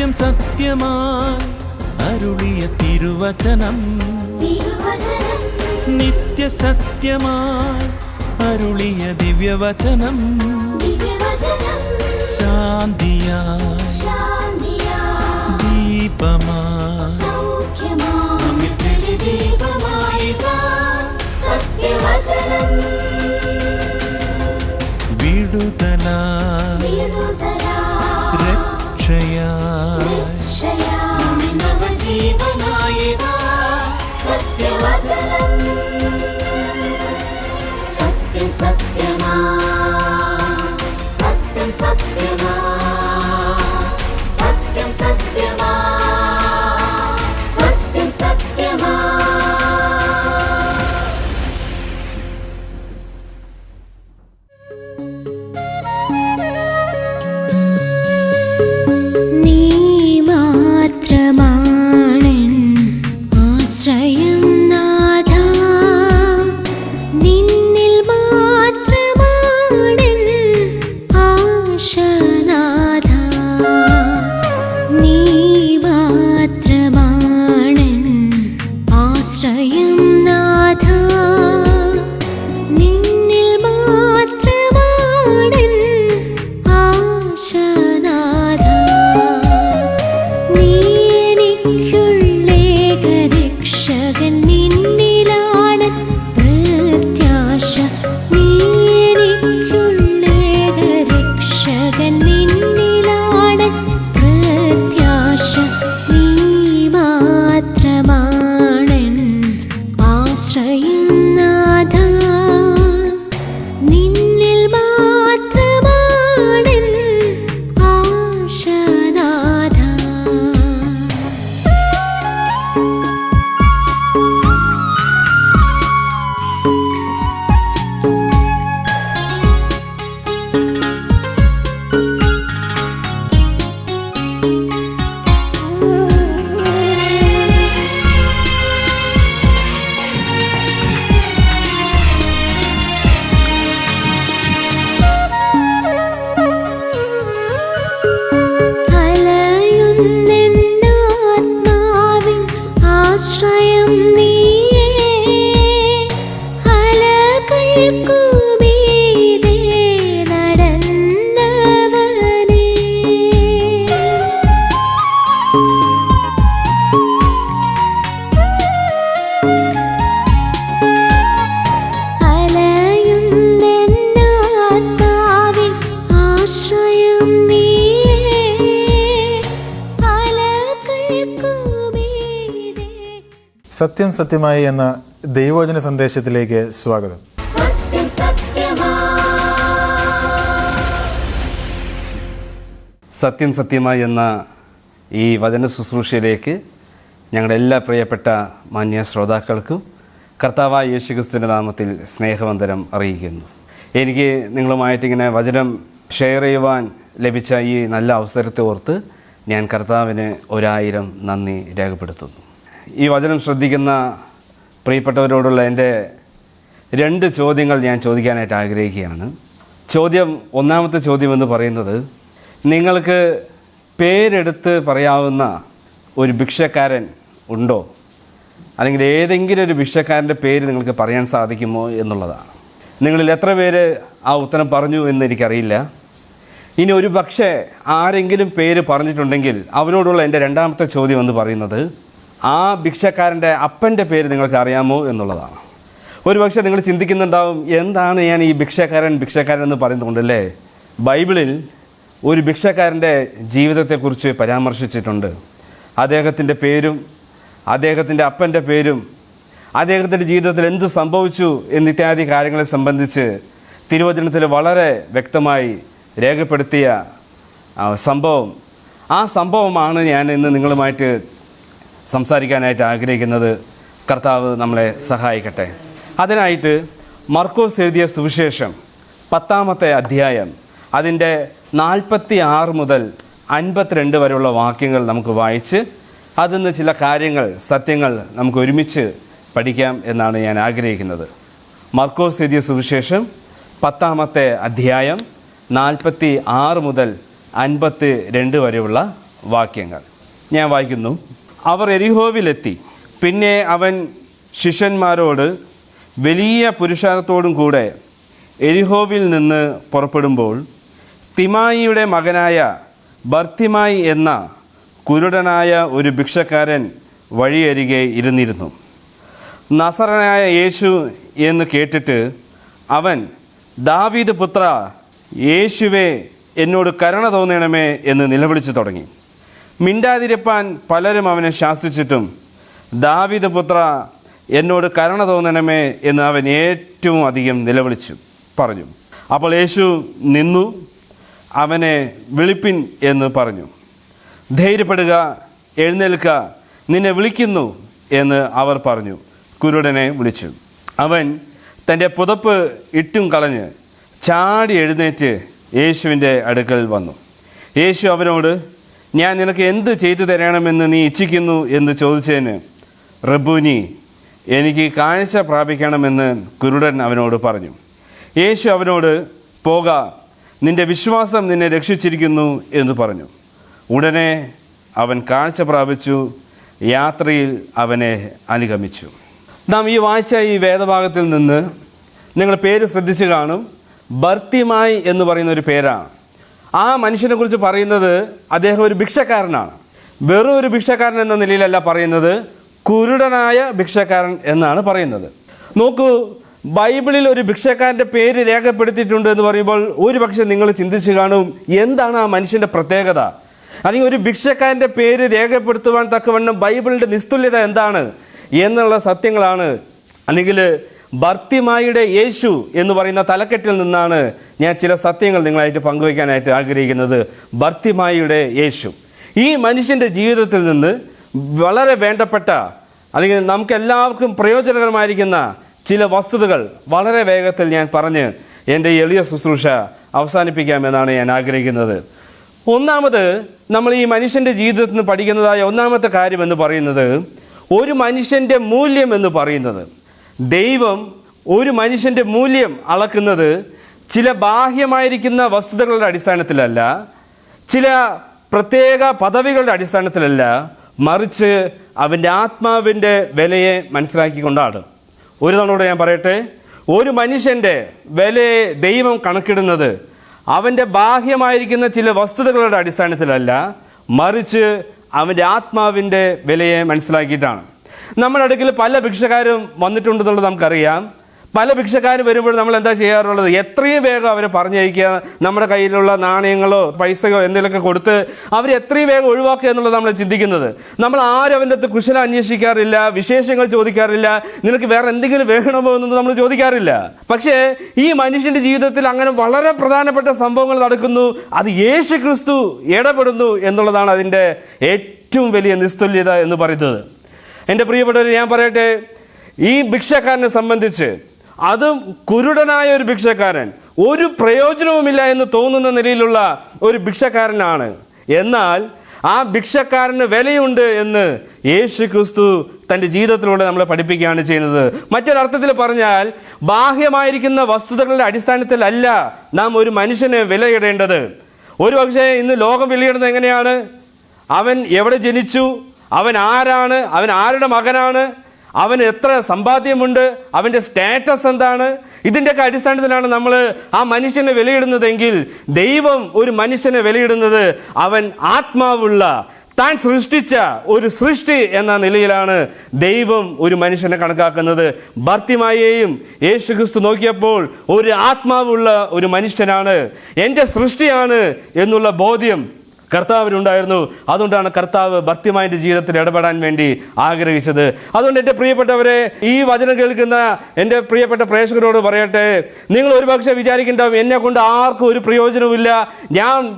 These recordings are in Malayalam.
സത്യം സത്യമായി അരുളിയ തിരുവചനം, നിത്യസത്യമായി അരുളിയ ദിവ്യവചനം, ശാന്തിയായി ദീപമായി വിടുതലായി രക്ഷയായി സത്യം സത്യമാ സത്യം സത്യമാ സത്യം സത്യമാ സത്യം സത്യമാ. നീ മാത്രമാണെൻ ആശ്രയം നാഥാ, നിന്നിൽ മാത്രമാണെൻ ആശ നാഥാ. നീ മാത്രമാണെൻ ആശ്രയം നാഥാ, നിന്നിൽ മാത്രമാണെൻ ആശ നാഥാ. നീ എനിക്കുള്ളേക രക്ഷകൻ, നിന്നിലാണ് പ്രത്യാശ. നീ എനിക്കുള്ളേക രക്ഷകൻ, നിന്നിലാണ് പ്രത്യാശ. നീ മാത്രമാണെൻ ആശ്രയം നാഥാ, നിന്നിൽ മാത്രമാണെൻ ആശ നാഥാ. അലയുന്നെന്നാത്മാവിൻ ആശ്രയം നീയേ, അലകൾക്കുമീതെ നടന്നവനേ. അലയുന്നെന്നാത്മാവിൻ ആശ്രയം നീയേ, അലകൾക്കുമീതെ. സത്യം സത്യമായി എന്ന ദൈവവചന സന്ദേശത്തിലേക്ക് സ്വാഗതം. സത്യം സത്യമാ സത്യം സത്യമായി എന്ന ഈ വചന ശുശ്രൂഷയിലേക്ക് ഞങ്ങളുടെ എല്ലാ പ്രിയപ്പെട്ട മാന്യ ശ്രോതാക്കൾക്കും കർത്താവായ യേശുക്രിസ്തുവിൻ്റെ നാമത്തിൽ സ്നേഹവന്ദനം അറിയിക്കുന്നു. എനിക്ക് നിങ്ങളുമായിട്ടിങ്ങനെ വചനം ഷെയർ ചെയ്യുവാൻ ലഭിച്ച ഈ നല്ല അവസരത്തെ ഓർത്ത് ഞാൻ കർത്താവിന് 1000 നന്ദി രേഖപ്പെടുത്തുന്നു. ഈ വചനം ശ്രദ്ധിക്കുന്ന പ്രിയപ്പെട്ടവരോടുള്ള എൻ്റെ 2 ചോദ്യങ്ങൾ ഞാൻ ചോദിക്കാനായിട്ട് ആഗ്രഹിക്കുകയാണ്. ഒന്നാമത്തെ ചോദ്യം എന്ന് പറയുന്നത്, നിങ്ങൾക്ക് പേരെടുത്ത് പറയാവുന്ന ഒരു ഭിക്ഷക്കാരൻ ഉണ്ടോ? അല്ലെങ്കിൽ ഏതെങ്കിലും ഒരു ഭിക്ഷക്കാരൻ്റെ പേര് നിങ്ങൾക്ക് പറയാൻ സാധിക്കുമോ എന്നുള്ളതാണ്. നിങ്ങളിൽ എത്ര പേര് ആ ഉത്തരം പറഞ്ഞു എന്ന് എനിക്കറിയില്ല. ഇനി ഒരു പക്ഷേ ആരെങ്കിലും പേര് പറഞ്ഞിട്ടുണ്ടെങ്കിൽ അവരോടുള്ള എൻ്റെ രണ്ടാമത്തെ ചോദ്യം എന്ന് പറയുന്നത്, ആ ഭിക്ഷക്കാരൻ്റെ അപ്പൻ്റെ പേര് നിങ്ങൾക്ക് അറിയാമോ എന്നുള്ളതാണ്. ഒരു പക്ഷേ നിങ്ങൾ ചിന്തിക്കുന്നുണ്ടാവും, എന്താണ് ഞാൻ ഈ ഭിക്ഷക്കാരൻ എന്ന് പറയുന്നുണ്ടല്ലേ? ബൈബിളിൽ ഒരു ഭിക്ഷക്കാരൻ്റെ ജീവിതത്തെക്കുറിച്ച് പരാമർശിച്ചിട്ടുണ്ട്. അദ്ദേഹത്തിൻ്റെ പേരും അദ്ദേഹത്തിൻ്റെ അപ്പൻ്റെ പേരും അദ്ദേഹത്തിൻ്റെ ജീവിതത്തിൽ എന്ത് സംഭവിച്ചു എന്നിത്യാദി കാര്യങ്ങളെ സംബന്ധിച്ച് തിരുവചനത്തിൽ വളരെ വ്യക്തമായി രേഖപ്പെടുത്തിയ ആ സംഭവമാണ് ഞാൻ ഇന്ന് നിങ്ങളുമായിട്ട് സംസാരിക്കാനായിട്ട് ആഗ്രഹിക്കുന്നത്. കർത്താവ് നമ്മളെ സഹായിക്കട്ടെ. അതിനായിട്ട് മർക്കോസ് എഴുതിയ സുവിശേഷം 10-ാമത്തെ അധ്യായം അതിൻ്റെ 46 മുതൽ 52 വരെയുള്ള വാക്യങ്ങൾ നമുക്ക് വായിച്ച് അതിൽ നിന്ന് ചില സത്യങ്ങൾ നമുക്ക് ഒരുമിച്ച് പഠിക്കാം എന്നാണ് ഞാൻ ആഗ്രഹിക്കുന്നത്. മർക്കോസ് എഴുതിയ സുവിശേഷം 10-ാമത്തെ അധ്യായം 46 മുതൽ 52 വരെയുള്ള വാക്യങ്ങൾ ഞാൻ വായിക്കുന്നു. അവർ എരിഹോവിലെത്തി. പിന്നെ അവൻ ശിഷ്യന്മാരോട് വലിയ പുരുഷാരത്തോടും കൂടെ എരിഹോവിൽ നിന്ന് പുറപ്പെടുമ്പോൾ തിമായിയുടെ മകനായ ബർത്തിമായി എന്ന കുരുടനായ ഒരു ഭിക്ഷക്കാരൻ വഴിയരികെ ഇരുന്നിരുന്നു. നസറനായ യേശു എന്ന് കേട്ടിട്ട് അവൻ, ദാവീദ് പുത്ര യേശുവേ, എന്നോട് കരുണ തോന്നണമേ എന്ന് നിലവിളിച്ചു തുടങ്ങി. മിണ്ടാതിരിപ്പാൻ പലരും അവനെ ശാസിച്ചിട്ടും, ദാവീദ് പുത്ര എന്നോട് കരുണ തോന്നണമേ എന്ന് അവൻ ഏറ്റവും അധികം നിലവിളിച്ചു പറഞ്ഞു. അപ്പോൾ യേശു നിന്നു അവനെ വിളിപ്പിൻ എന്ന് പറഞ്ഞു. ധൈര്യപ്പെടുക, എഴുന്നേൽക്ക, നിന്നെ വിളിക്കുന്നു എന്ന് അവർ പറഞ്ഞു. കുരുടനെ വിളിച്ചു. അവൻ തൻ്റെ പുതപ്പ് ഇട്ടും കളഞ്ഞ് ചാടി എഴുന്നേറ്റ് യേശുവിൻ്റെ അടുക്കൽ വന്നു. യേശു അവനോട്, ഞാൻ നിനക്ക് എന്ത് ചെയ്തു തരണമെന്ന് നീ ഇച്ഛിക്കുന്നു എന്ന് ചോദിച്ചതിന്, റബ്ബൂനി, എനിക്ക് കാഴ്ച പ്രാപിക്കണമെന്ന് കുരുടൻ അവനോട് പറഞ്ഞു. യേശു അവനോട്, പോക, നിന്റെ വിശ്വാസം നിന്നെ രക്ഷിച്ചിരിക്കുന്നു എന്ന് പറഞ്ഞു. ഉടനെ അവൻ കാഴ്ച പ്രാപിച്ചു. യാത്രയിൽ അവനെ അനുഗമിച്ചു. നാം ഈ വായിച്ച ഈ വേദഭാഗത്തിൽ നിന്ന് നിങ്ങൾ പേര് ശ്രദ്ധിച്ചു കാണും. ബർത്തിമായി എന്ന് പറയുന്ന ഒരു പേരാണ്. ആ മനുഷ്യനെ കുറിച്ച് പറയുന്നത് അദ്ദേഹം ഒരു ഭിക്ഷക്കാരനാണ്. വെറും ഒരു ഭിക്ഷക്കാരൻ എന്ന നിലയിലല്ല പറയുന്നത്, കുരുടനായ ഭിക്ഷക്കാരൻ എന്നാണ് പറയുന്നത്. നോക്കൂ, ബൈബിളിൽ ഒരു ഭിക്ഷക്കാരൻ്റെ പേര് രേഖപ്പെടുത്തിയിട്ടുണ്ട് എന്ന് പറയുമ്പോൾ ഒരുപക്ഷെ നിങ്ങൾ ചിന്തിച്ചു കാണും, എന്താണ് ആ മനുഷ്യൻ്റെ പ്രത്യേകത, അല്ലെങ്കിൽ ഒരു ഭിക്ഷക്കാരൻ്റെ പേര് രേഖപ്പെടുത്തുവാൻ തക്കവണ്ണം ബൈബിളിൻ്റെ നിസ്തുല്യത എന്താണ് എന്നുള്ള സത്യങ്ങളാണ്, അല്ലെങ്കിൽ ബർത്തിമായിയുടെ യേശു എന്ന് പറയുന്ന തലക്കെട്ടിൽ നിന്നാണ് ഞാൻ ചില സത്യങ്ങൾ നിങ്ങളായിട്ട് പങ്കുവയ്ക്കാനായിട്ട് ആഗ്രഹിക്കുന്നത്. ബർത്തിമായിയുടെ യേശു ഈ മനുഷ്യൻ്റെ ജീവിതത്തിൽ നിന്ന് വളരെ വേണ്ടപ്പെട്ട, അല്ലെങ്കിൽ നമുക്ക് എല്ലാവർക്കും പ്രയോജനകരമായിരിക്കുന്ന ചില വസ്തുതകൾ വളരെ വേഗത്തിൽ ഞാൻ പറഞ്ഞ് എൻ്റെ എളിയ ശുശ്രൂഷ അവസാനിപ്പിക്കാമെന്നാണ് ഞാൻ ആഗ്രഹിക്കുന്നത്. ഒന്നാമത്, നമ്മൾ ഈ മനുഷ്യൻ്റെ ജീവിതത്തിൽ നിന്ന് പഠിക്കുന്നതായ ഒന്നാമത്തെ കാര്യം എന്ന് പറയുന്നത്, ഒരു മനുഷ്യൻ്റെ മൂല്യം എന്ന് പറയുന്നത്, ദൈവം ഒരു മനുഷ്യൻ്റെ മൂല്യം അളക്കുന്നത് ചില ബാഹ്യമായിരിക്കുന്ന വസ്തുതകളുടെ അടിസ്ഥാനത്തിലല്ല, ചില പ്രത്യേക പദവികളുടെ അടിസ്ഥാനത്തിലല്ല, മറിച്ച് അവൻ്റെ ആത്മാവിൻ്റെ വിലയെ മനസ്സിലാക്കിക്കൊണ്ടാണ്. ഒരു തവണ ഞാൻ പറയട്ടെ, ഒരു മനുഷ്യൻ്റെ വിലയെ ദൈവം കണക്കിടുന്നത് അവൻ്റെ ബാഹ്യമായിരിക്കുന്ന ചില വസ്തുതകളുടെ അടിസ്ഥാനത്തിലല്ല, മറിച്ച് അവൻ്റെ ആത്മാവിൻ്റെ വിലയെ മനസ്സിലാക്കിയിട്ടാണ്. നമ്മുടെ അടുക്കൽ പല ഭിക്ഷക്കാരും വന്നിട്ടുണ്ടെന്നുള്ളത് നമുക്കറിയാം. പല ഭിക്ഷക്കാർ വരുമ്പോൾ നമ്മൾ എന്താ ചെയ്യാറുള്ളത്, എത്രയും വേഗം അവരെ പറഞ്ഞയക്കുക, നമ്മുടെ കയ്യിലുള്ള നാണയങ്ങളോ പൈസയോ എന്തെങ്കിലുമൊക്കെ കൊടുത്ത് അവരെ എത്രയും വേഗം ഒഴിവാക്കുക എന്നുള്ളത് നമ്മൾ ചിന്തിക്കുന്നത്. നമ്മൾ ആരും അവൻ്റെ അടുത്ത് കുശലം അന്വേഷിക്കാറില്ല, വിശേഷങ്ങൾ ചോദിക്കാറില്ല, നിനക്ക് വേറെ എന്തെങ്കിലും വേണമോ എന്നൊന്നും നമ്മൾ ചോദിക്കാറില്ല. പക്ഷേ ഈ മനുഷ്യൻ്റെ ജീവിതത്തിൽ അങ്ങനെ വളരെ പ്രധാനപ്പെട്ട സംഭവങ്ങൾ നടക്കുന്നു. അത് യേശു ക്രിസ്തു ഇടപെടുന്നു എന്നുള്ളതാണ് അതിൻ്റെ ഏറ്റവും വലിയ നിസ്തുല്യത എന്ന് പറയുന്നത്. എൻ്റെ പ്രിയപ്പെട്ടവർ, ഞാൻ പറയട്ടെ, ഈ ഭിക്ഷക്കാരനെ സംബന്ധിച്ച്, അതും കുരുടനായ ഒരു ഭിക്ഷക്കാരൻ, ഒരു പ്രയോജനവുമില്ല എന്ന് തോന്നുന്ന നിലയിലുള്ള ഒരു ഭിക്ഷക്കാരനാണ്. എന്നാൽ ആ ഭിക്ഷക്കാരന് വിലയുണ്ട് എന്ന് യേശു ക്രിസ്തു തൻ്റെ ജീവിതത്തിലൂടെ നമ്മളെ പഠിപ്പിക്കുകയാണ് ചെയ്യുന്നത്. മറ്റൊരർത്ഥത്തിൽ പറഞ്ഞാൽ, ബാഹ്യമായിരിക്കുന്ന വസ്തുതകളുടെ അടിസ്ഥാനത്തിലല്ല നാം ഒരു മനുഷ്യന് വിലയിടേണ്ടത്. ഒരുപക്ഷെ ഇന്ന് ലോകം വിലയിടുന്നത് എങ്ങനെയാണ്? അവൻ എവിടെ ജനിച്ചു, അവൻ ആരാണ്, അവൻ ആരുടെ മകനാണ്, അവന് എത്ര സമ്പാദ്യമുണ്ട്, അവൻ്റെ സ്റ്റാറ്റസ് എന്താണ്, ഇതിൻ്റെയൊക്കെ അടിസ്ഥാനത്തിലാണ് നമ്മൾ ആ മനുഷ്യനെ വിലയിടുന്നതെങ്കിൽ, ദൈവം ഒരു മനുഷ്യനെ വിലയിടുന്നത് അവൻ ആത്മാവുള്ള, താൻ സൃഷ്ടിച്ച ഒരു സൃഷ്ടി എന്ന നിലയിലാണ് ദൈവം ഒരു മനുഷ്യനെ കണക്കാക്കുന്നത്. ബർത്തിമായെയും യേശു ക്രിസ്തു നോക്കിയപ്പോൾ ഒരു ആത്മാവുള്ള ഒരു മനുഷ്യനാണ്, എൻ്റെ സൃഷ്ടിയാണ് എന്നുള്ള ബോധ്യം കർത്താവിനുണ്ടായിരുന്നു. അതുകൊണ്ടാണ് കർത്താവ് ബർത്തിമായിൻ്റെ ജീവിതത്തിൽ ഇടപെടാൻ വേണ്ടി ആഗ്രഹിച്ചത്. അതുകൊണ്ട് എൻ്റെ പ്രിയപ്പെട്ടവരെ, ഈ വചനം കേൾക്കുന്ന എൻ്റെ പ്രിയപ്പെട്ട പ്രേക്ഷകരോട് പറയട്ടെ, നിങ്ങൾ ഒരുപക്ഷെ വിചാരിക്കുന്നുണ്ടാവും, എന്നെ കൊണ്ട് ആർക്കും ഒരു പ്രയോജനവുമില്ല, ഞാൻ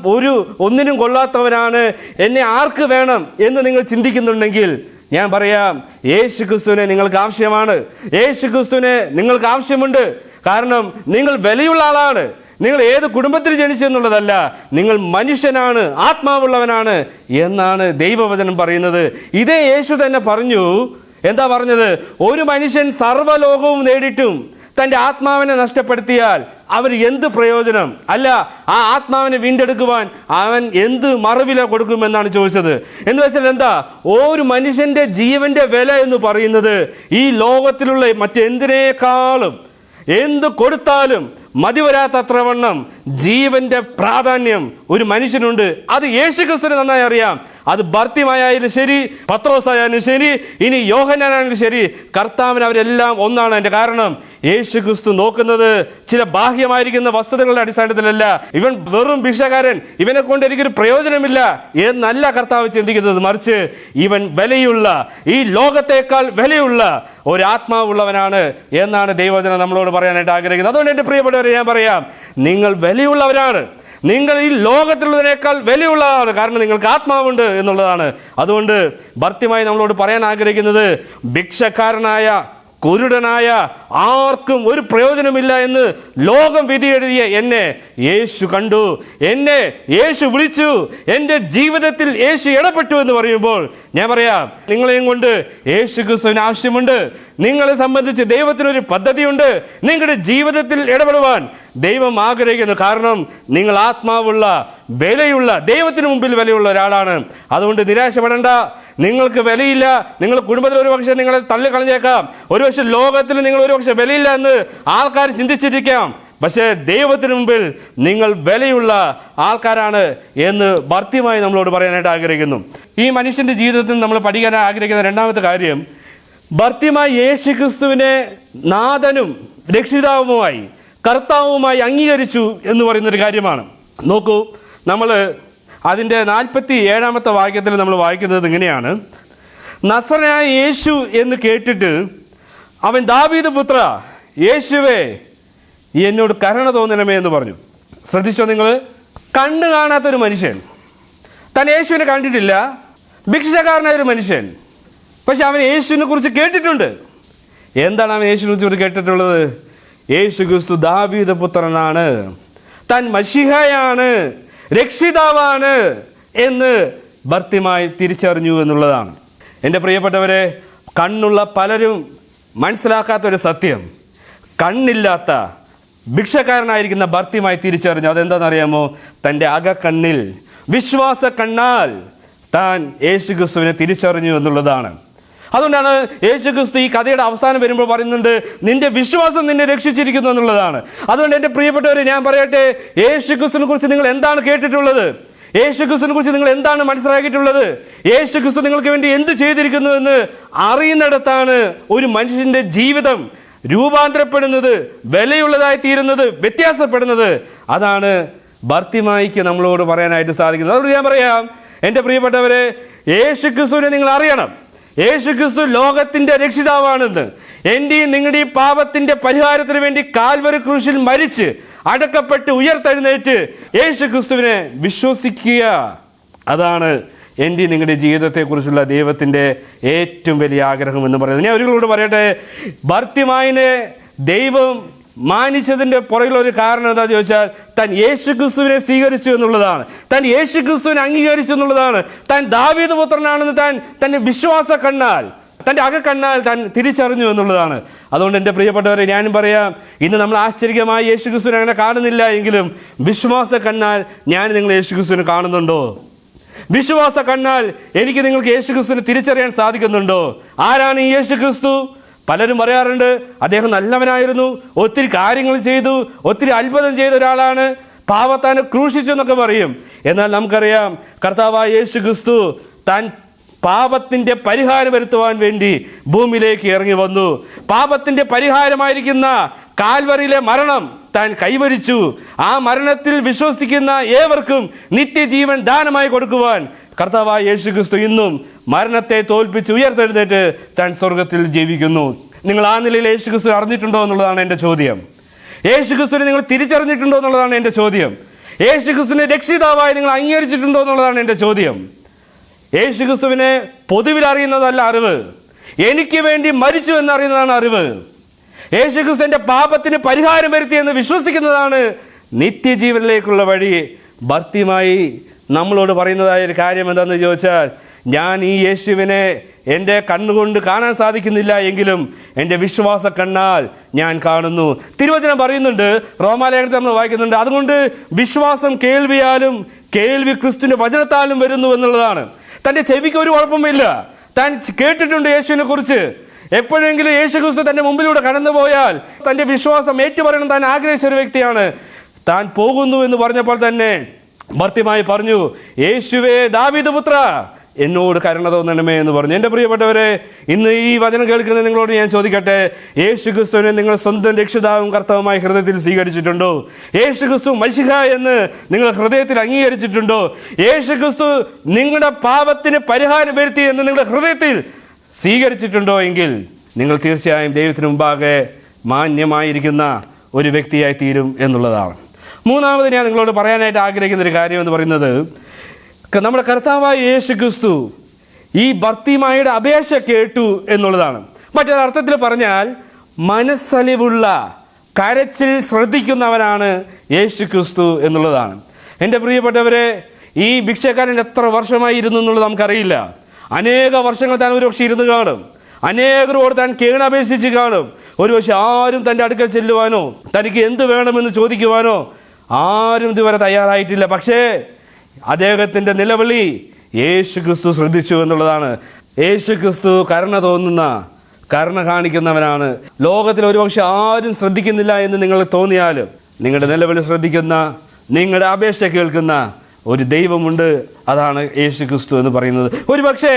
ഒന്നിനും കൊള്ളാത്തവനാണ്, എന്നെ ആർക്ക് വേണം എന്ന് നിങ്ങൾ ചിന്തിക്കുന്നുണ്ടെങ്കിൽ ഞാൻ പറയാം, യേശു ക്രിസ്തുവിനെ നിങ്ങൾക്ക് ആവശ്യമാണ്. യേശു ക്രിസ്തുവിനെ നിങ്ങൾക്ക് ആവശ്യമുണ്ട്. കാരണം നിങ്ങൾ വിലയുള്ള ആളാണ്. നിങ്ങൾ ഏത് കുടുംബത്തിൽ ജനിച്ചു എന്നുള്ളതല്ല, നിങ്ങൾ മനുഷ്യനാണ്, ആത്മാവുള്ളവനാണ് എന്നാണ് ദൈവവചനം പറയുന്നത്. ഇതേ യേശു തന്നെ പറഞ്ഞു. എന്താ പറഞ്ഞത്? ഒരു മനുഷ്യൻ സർവ്വലോകവും നേടിയിട്ടും തൻ്റെ ആത്മാവിനെ നഷ്ടപ്പെടുത്തിയാൽ അവർ എന്ത് പ്രയോജനം? അല്ല, ആ ആത്മാവിനെ വീണ്ടെടുക്കുവാൻ അവൻ എന്ത് മറുവില കൊടുക്കുമെന്നാണ് ചോദിച്ചത്. എന്ന് വെച്ചാൽ എന്താ, ഒരു മനുഷ്യന്റെ ജീവന്റെ വില എന്ന് പറയുന്നത് ഈ ലോകത്തിലുള്ള മറ്റെന്തിനേക്കാളും എന്ത് കൊടുത്താലും മതിവരാത്തത്രവണ്ണം ജീവന്റെ പ്രാധാന്യം ഒരു മനുഷ്യനുണ്ട്. അത് യേശുക്രിസ്തുവിന് നന്നായി അറിയാം. അത് ഭർത്തിമായാലും ശരി, പത്രോസായാലും ശരി, ഇനി യോഹന്നാനായാലും ശരി, കർത്താവിന് അവരെല്ലാം ഒന്നാണ്. അതിന്റെ കാരണം യേശുക്രിസ്തു നോക്കുന്നത് ചില ബാഹ്യമായിരിക്കുന്ന വസ്തുതകളുടെ അടിസ്ഥാനത്തിലല്ല. ഇവൻ വെറും ഭിക്ഷക്കാരൻ, ഇവനെ കൊണ്ട് എനിക്കൊരു പ്രയോജനമില്ല എന്നല്ല കർത്താവ് ചിന്തിക്കുന്നത്. മറിച്ച് ഇവൻ വിലയുള്ള, ഈ ലോകത്തേക്കാൾ വിലയുള്ള ഒരു ആത്മാവുള്ളവനാണ് എന്നാണ് ദൈവവചനം നമ്മളോട് പറയാനായിട്ട് ആഗ്രഹിക്കുന്നത്. അതുകൊണ്ട് എൻ്റെ പ്രിയപ്പെട്ടവരെ ഞാൻ പറയാം, നിങ്ങൾ വിലയുള്ളവരാണ്. നിങ്ങൾ ഈ ലോകത്തിലുള്ളതിനേക്കാൾ വിലയുള്ളതാണ്. കാരണം നിങ്ങൾക്ക് ആത്മാവുണ്ട് എന്നുള്ളതാണ്. അതുകൊണ്ട് ഭർത്തിമായി നമ്മളോട് പറയാൻ ആഗ്രഹിക്കുന്നത്, ഭിക്ഷക്കാരനായ കുരുടനായ ആർക്കും ഒരു പ്രയോജനമില്ല എന്ന് ലോകം വിധിയെഴുതിയ എന്നെ യേശു കണ്ടു, എന്നെ യേശു വിളിച്ചു, എൻ്റെ ജീവിതത്തിൽ യേശു ഇടപെട്ടു എന്ന് പറയുമ്പോൾ ഞാൻ പറയാം, നിങ്ങളെയും കൊണ്ട് യേശു ക്രിസ്തുവിന് ആവശ്യമുണ്ട്. നിങ്ങളെ സംബന്ധിച്ച് ദൈവത്തിനൊരു പദ്ധതിയുണ്ട്. നിങ്ങളുടെ ജീവിതത്തിൽ ഇടപെടുവാൻ ദൈവം ആഗ്രഹിക്കുന്നു. കാരണം നിങ്ങൾ ആത്മാവുള്ള, വിലയുള്ള, ദൈവത്തിന് മുമ്പിൽ വിലയുള്ള ഒരാളാണ്. അതുകൊണ്ട് നിരാശപ്പെടേണ്ട. നിങ്ങൾക്ക് വിലയില്ല. നിങ്ങൾ കുടുംബത്തിൽ ഒരുപക്ഷെ നിങ്ങളെ തള്ളിക്കളഞ്ഞേക്കാം. ഒരുപക്ഷെ ലോകത്തിൽ നിങ്ങൾ ഒരുപക്ഷെ വിലയില്ല എന്ന് ആൾക്കാർ ചിന്തിച്ചിരിക്കാം. പക്ഷേ ദൈവത്തിന് മുമ്പിൽ നിങ്ങൾ വിലയുള്ള ആൾക്കാരാണ് എന്ന് ഭർത്തിയമായി നമ്മളോട് പറയാനായിട്ട് ആഗ്രഹിക്കുന്നു. ഈ മനുഷ്യൻ്റെ ജീവിതത്തിൽ നമ്മൾ പഠിക്കാൻ ആഗ്രഹിക്കുന്ന രണ്ടാമത്തെ കാര്യം, ഭർത്തിയമായി യേശുക്രിസ്തുവിനെ നാഥനും രക്ഷിതാവുമായി കർത്താവുമായി അംഗീകരിച്ചു എന്ന് പറയുന്നൊരു കാര്യമാണ്. നോക്കൂ, നമ്മൾ അതിൻ്റെ 47-ാമത്തെ വാക്യത്തിൽ നമ്മൾ വായിക്കുന്നത് ഇങ്ങനെയാണ്: നസറനായ യേശു എന്ന് കേട്ടിട്ട് അവൻ, ദാവീദ് പുത്ര യേശുവേ, എന്നോട് കരുണ തോന്നണമേ എന്ന് പറഞ്ഞു. ശ്രദ്ധിച്ചോ നിങ്ങൾ? കണ്ണ് കാണാത്തൊരു മനുഷ്യൻ, താൻ യേശുവിനെ കണ്ടിട്ടില്ല, ഭിക്ഷക്കാരനായൊരു മനുഷ്യൻ, പക്ഷെ അവൻ യേശുവിനെ കുറിച്ച് കേട്ടിട്ടുണ്ട്. എന്താണ് അവൻ യേശുവിനെ കുറിച്ച് കേട്ടിട്ടുള്ളത്? യേശു ക്രിസ്തു ദാവീദ് പുത്രനാണ്, താൻ മശിഹയാണ്, രക്ഷിതാവാണ് എന്ന് ഭർത്തിമായി തിരിച്ചറിഞ്ഞു എന്നുള്ളതാണ്. എൻ്റെ പ്രിയപ്പെട്ടവരെ, കണ്ണുള്ള പലരും മനസ്സിലാക്കാത്തൊരു സത്യം, കണ്ണില്ലാത്ത ഭിക്ഷക്കാരനായിരിക്കുന്ന ഭർത്തിമായി തിരിച്ചറിഞ്ഞു. അതെന്താണെന്നറിയാമോ? തൻ്റെ അകക്കണ്ണിൽ, വിശ്വാസ കണ്ണാൽ താൻ യേശു ക്രിസ്തുവിനെ തിരിച്ചറിഞ്ഞു എന്നുള്ളതാണ്. അതുകൊണ്ടാണ് യേശുക്രിസ്തു ഈ കഥയുടെ അവസാനം വരുമ്പോൾ പറയുന്നുണ്ട്, നിന്റെ വിശ്വാസം നിന്നെ രക്ഷിച്ചിരിക്കുന്നു എന്നുള്ളതാണ്. അതുകൊണ്ട് എൻ്റെ പ്രിയപ്പെട്ടവരെ ഞാൻ പറയട്ടെ, യേശുക്രിസ്തുവിനെ കുറിച്ച് നിങ്ങൾ എന്താണ് കേട്ടിട്ടുള്ളത്? യേശുക്രിസ്തുവിനെ കുറിച്ച് നിങ്ങൾ എന്താണ് മനസ്സിലാക്കിയിട്ടുള്ളത്? യേശുക്രിസ്തു നിങ്ങൾക്ക് വേണ്ടി എന്ത് ചെയ്തിരിക്കുന്നു എന്ന് അറിയുന്നിടത്താണ് ഒരു മനുഷ്യൻ്റെ ജീവിതം രൂപാന്തരപ്പെടുന്നത്, വിലയുള്ളതായി തീരുന്നത്, വ്യത്യാസപ്പെടുന്നത്. അതാണ് ഭർത്തിമായിക്ക് നമ്മളോട് പറയാനായിട്ട് സാധിക്കുന്നത്. അതുകൊണ്ട് ഞാൻ പറയാം, എൻ്റെ പ്രിയപ്പെട്ടവരെ, യേശുക്രിസ്തുവിനെ നിങ്ങൾ അറിയണം. യേശുക്രിസ്തു ലോകത്തിൻ്റെ രക്ഷിതാവാണെന്ന്, എൻ്റെയും നിങ്ങളുടെയും പാപത്തിൻ്റെ പരിഹാരത്തിന് വേണ്ടി കാൽവരി ക്രൂശിൽ മരിച്ച് അടക്കപ്പെട്ട് ഉയർത്തെഴുന്നേറ്റ് യേശുക്രിസ്തുവിനെ വിശ്വസിക്കുക. അതാണ് എൻ്റെ നിങ്ങളുടെ ജീവിതത്തെക്കുറിച്ചുള്ള ദൈവത്തിൻ്റെ ഏറ്റവും വലിയ ആഗ്രഹം എന്ന് പറയുന്നത്. ഞാൻ ഒരിക്കലോട് പറയട്ടെ, ഭർത്തിമായിനെ ദൈവം മാനിച്ചതിൻ്റെ പുറകിലൊരു കാരണം എന്താണെന്ന് ചോദിച്ചാൽ, താൻ യേശുക്രിസ്തുവിനെ സ്വീകരിച്ചു എന്നുള്ളതാണ്, താൻ യേശുക്രിസ്തുവിനെ അംഗീകരിച്ചു എന്നുള്ളതാണ്, താൻ ദാവീദ് പുത്രനാണെന്ന് താൻ തൻ്റെ വിശ്വാസ കണ്ണാൽ, തൻ്റെ അകക്കണ്ണാൽ താൻ തിരിച്ചറിഞ്ഞു എന്നുള്ളതാണ്. അതുകൊണ്ട് എൻ്റെ പ്രിയപ്പെട്ടവരെ ഞാനും പറയാം, ഇന്ന് നമ്മൾ ആശ്ചര്യമായി യേശുക്രിസ്തുവിനെ അങ്ങനെ കാണുന്നില്ല എങ്കിലും വിശ്വാസ കണ്ണാൽ ഞാൻ നിങ്ങൾ യേശുക്രിസ്തുവിനെ കാണുന്നുണ്ടോ? വിശ്വാസ കണ്ണാൽ എനിക്ക് നിങ്ങൾക്ക് യേശുക്രിസ്തുവിനെ തിരിച്ചറിയാൻ സാധിക്കുന്നുണ്ടോ? ആരാണ് ഈ യേശുക്രിസ്തു? പലരും പറയാറുണ്ട്, അദ്ദേഹം നല്ലവനായിരുന്നു, ഒത്തിരി കാര്യങ്ങൾ ചെയ്തു, ഒത്തിരി അത്ഭുതം ചെയ്ത ഒരാളാണ്, പാപത്താനെ ക്രൂശിച്ചു എന്നൊക്കെ പറയും. എന്നാൽ നമുക്കറിയാം, കർത്താവായ യേശു ക്രിസ്തു താൻ പാപത്തിൻ്റെ പരിഹാരം വരുത്തുവാൻ വേണ്ടി ഭൂമിയിലേക്ക് ഇറങ്ങി വന്നു. പാപത്തിൻ്റെ പരിഹാരമായിരിക്കുന്ന കാൽവറിയിലെ മരണം താൻ കൈവരിച്ചു. ആ മരണത്തിൽ വിശ്വസിക്കുന്ന ഏവർക്കും നിത്യജീവൻ ദാനമായി കൊടുക്കുവാൻ കർത്താവായ യേശുക്രിസ്തു ഇന്നും മരണത്തെ തോൽപ്പിച്ച് ഉയർത്തെഴുന്നേറ്റ് താൻ സ്വർഗത്തിൽ ജീവിക്കുന്നു. നിങ്ങൾ ആ നിലയിൽ യേശുക്രിസ്തു അറിഞ്ഞിട്ടുണ്ടോ എന്നുള്ളതാണ് എൻ്റെ ചോദ്യം. യേശുക്രിസ്തുവിനെ നിങ്ങൾ തിരിച്ചറിഞ്ഞിട്ടുണ്ടോ എന്നുള്ളതാണ് എൻ്റെ ചോദ്യം. യേശുക്രിസ്തുവിനെ രക്ഷിതാവായി നിങ്ങൾ അംഗീകരിച്ചിട്ടുണ്ടോ എന്നുള്ളതാണ് എൻ്റെ ചോദ്യം. യേശുക്രിസ്തുവിനെ പൊതുവിൽ അറിയുന്നതല്ല അറിവ്, എനിക്ക് വേണ്ടി മരിച്ചു എന്നറിയുന്നതാണ് അറിവ്. യേശുക്രിസ്തു എൻ്റെ പാപത്തിന് പരിഹാരം വരുത്തി എന്ന് വിശ്വസിക്കുന്നതാണ് നിത്യജീവനിലേക്കുള്ള വഴി. ഭർത്തിമായി നമ്മളോട് പറയുന്നതായ ഒരു കാര്യം എന്താണെന്ന് ചോദിച്ചാൽ, ഞാൻ ഈ യേശുവിനെ എൻ്റെ കണ്ണുകൊണ്ട് കാണാൻ സാധിക്കുന്നില്ല എങ്കിലും എൻ്റെ വിശ്വാസ കണ്ണാൽ ഞാൻ കാണുന്നു. തിരുവചനം പറയുന്നുണ്ട്, റോമാലേഖനത്തിൽ നമ്മൾ വായിക്കുന്നുണ്ട്, അതുകൊണ്ട് വിശ്വാസം കേൾവിയാലും കേൾവി ക്രിസ്തുവിൻ്റെ വചനത്താലും വരുന്നു എന്നുള്ളതാണ്. തൻ്റെ ചെവിക്ക് ഒരു കുഴപ്പമില്ല. താൻ കേട്ടിട്ടുണ്ട് യേശുവിനെ കുറിച്ച്. എപ്പോഴെങ്കിലും യേശു ക്രിസ്തു തൻ്റെ മുമ്പിലൂടെ കടന്നു പോയാൽ തൻ്റെ വിശ്വാസം ഏറ്റുപറയണം താൻ ആഗ്രഹിച്ച ഒരു വ്യക്തിയാണ്. താൻ പോകുന്നു എന്ന് പറഞ്ഞപ്പോൾ തന്നെ ഭർത്തിമായി പറഞ്ഞു, യേശുവേ ദാവീദ് പുത്ര, എന്നോട് കരുണ തോന്നണമേ എന്ന് പറഞ്ഞു. എൻ്റെ പ്രിയപ്പെട്ടവരെ, ഇന്ന് ഈ വചനം കേൾക്കുന്ന നിങ്ങളോട് ഞാൻ ചോദിക്കട്ടെ, യേശു ക്രിസ്തുവിനെ നിങ്ങൾ സ്വന്തം രക്ഷിതാവും കർത്താവുമായി ഹൃദയത്തിൽ സ്വീകരിച്ചിട്ടുണ്ടോ? യേശു ക്രിസ്തു മശിഹ എന്ന് നിങ്ങൾ ഹൃദയത്തിൽ അംഗീകരിച്ചിട്ടുണ്ടോ? യേശു ക്രിസ്തു നിങ്ങളുടെ പാപത്തിന് പരിഹാരം വരുത്തി എന്ന് നിങ്ങളുടെ ഹൃദയത്തിൽ സ്വീകരിച്ചിട്ടുണ്ടോ എങ്കിൽ നിങ്ങൾ തീർച്ചയായും ദൈവത്തിന് മുമ്പാകെ മാന്യമായിരിക്കുന്ന ഒരു വ്യക്തിയായി തീരും എന്നുള്ളതാണ്. മൂന്നാമത് ഞാൻ നിങ്ങളോട് പറയാനായിട്ട് ആഗ്രഹിക്കുന്ന ഒരു കാര്യം എന്ന് പറയുന്നത്, നമ്മുടെ കർത്താവായ യേശു ക്രിസ്തു ഈ ഭർത്തിമായുടെ അപേക്ഷ കേട്ടു എന്നുള്ളതാണ്. മറ്റൊരർത്ഥത്തിൽ പറഞ്ഞാൽ മനസ്സലിവുള്ള, കരച്ചിൽ ശ്രദ്ധിക്കുന്നവനാണ് യേശു ക്രിസ്തു എന്നുള്ളതാണ്. എൻ്റെ പ്രിയപ്പെട്ടവരെ, ഈ ഭിക്ഷക്കാരൻ എത്ര വർഷമായി ഇരുന്നു എന്നുള്ളത് നമുക്കറിയില്ല. അനേക വർഷങ്ങൾ താൻ ഒരുപക്ഷെ ഇരുന്ന് കാണും. അനേകരോട് താൻ കേണപേക്ഷിച്ച് കാണും. ഒരുപക്ഷെ ആരും തൻ്റെ അടുക്കൽ ചെല്ലുവാനോ തനിക്ക് എന്ത് വേണമെന്ന് ചോദിക്കുവാനോ ആരും ഇതുവരെ തയ്യാറായിട്ടില്ല. പക്ഷേ അദ്ദേഹത്തിൻ്റെ നിലവിളി യേശു ക്രിസ്തു ശ്രദ്ധിച്ചു എന്നുള്ളതാണ്. യേശു ക്രിസ്തു കരുണ തോന്നുന്ന, കരുണ കാണിക്കുന്നവനാണ്. ലോകത്തിൽ ഒരുപക്ഷെ ആരും ശ്രദ്ധിക്കുന്നില്ല എന്ന് നിങ്ങൾ തോന്നിയാലും നിങ്ങളുടെ നിലവിളി ശ്രദ്ധിക്കുന്ന, നിങ്ങളുടെ അപേക്ഷ കേൾക്കുന്ന ഒരു ദൈവമുണ്ട്. അതാണ് യേശു ക്രിസ്തു എന്ന് പറയുന്നത്. ഒരു പക്ഷേ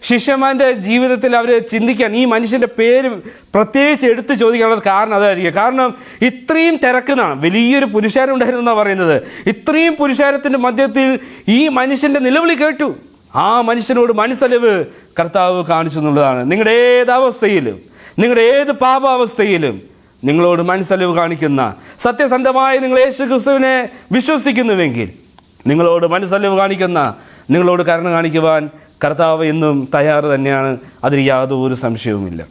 ശിഷ്യന്മാരുടെ ജീവിതത്തിൽ അവർ ചിന്തിക്കാൻ, ഈ മനുഷ്യൻ്റെ പേര് പ്രത്യേകിച്ച് എടുത്ത് ചോദിക്കാനുള്ള കാരണം അതായിരിക്കും. കാരണം ഇത്രയും തിരക്കുന്നതാണ്, വലിയൊരു പുരുഷാരം ഉണ്ടായിരുന്നു എന്നാണ് പറയുന്നത്. ഇത്രയും പുരുഷാരത്തിൻ്റെ മധ്യത്തിൽ ഈ മനുഷ്യൻ്റെ നിലവിളി കേട്ടു. ആ മനുഷ്യനോട് മനസ്സലിവ് കർത്താവ് കാണിച്ചു എന്നുള്ളതാണ്. നിങ്ങളുടെ ഏതവസ്ഥയിലും, നിങ്ങളുടെ ഏത് പാപാവസ്ഥയിലും നിങ്ങളോട് മനസ്സലിവ് കാണിക്കുന്ന, സത്യസന്ധമായി നിങ്ങൾ യേശു ക്രിസ്തുവിനെ വിശ്വസിക്കുന്നുവെങ്കിൽ നിങ്ങളോട് മനസ്സലിവ് കാണിക്കുന്ന, നിങ്ങളോട് കരുണ കാണിക്കുവാൻ കർത്താവ് എന്നും തയ്യാറ് തന്നെയാണ്. അതിൽ യാതൊരു സംശയവുമില്ല.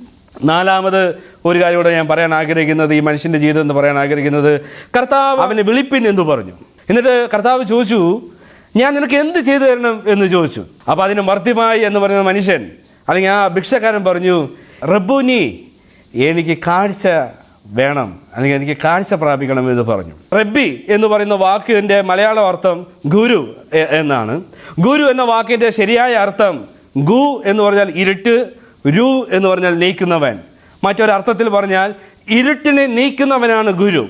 നാലാമത് ഒരു കാര്യം കൂടെ ഞാൻ പറയാൻ ആഗ്രഹിക്കുന്നത്, ഈ മനുഷ്യൻ്റെ ജീവിതം എന്ന് പറയാൻ ആഗ്രഹിക്കുന്നത്, കർത്താവ് അവനെ വിളിപ്പിൻ എന്ന് പറഞ്ഞു. എന്നിട്ട് കർത്താവ് ചോദിച്ചു, ഞാൻ നിനക്ക് എന്ത് ചെയ്തു തരണം എന്ന് ചോദിച്ചു. അപ്പോൾ അതിന് മർത്തിമായി എന്ന് പറയുന്ന മനുഷ്യൻ, അല്ലെങ്കിൽ ആ ഭിക്ഷക്കാരൻ പറഞ്ഞു, റബ്ബൂനി, എനിക്ക് കാഴ്ച വേണം, അല്ലെങ്കിൽ എനിക്ക് കാഴ്ച പ്രാപിക്കണം എന്ന് പറഞ്ഞു. റബ്ബി എന്ന് പറയുന്ന വാക്കിൻ്റെ മലയാള അർത്ഥം ഗുരു എന്നാണ്. ഗുരു എന്ന വാക്കിൻ്റെ ശരിയായ അർത്ഥം ഗു എന്ന് പറഞ്ഞാൽ ഇരുട്ട്, രു എന്ന് പറഞ്ഞാൽ നീക്കുന്നവൻ. മറ്റൊരർത്ഥത്തിൽ പറഞ്ഞാൽ ഇരുട്ടിനെ നീക്കുന്നവനാണ് ഗുരു.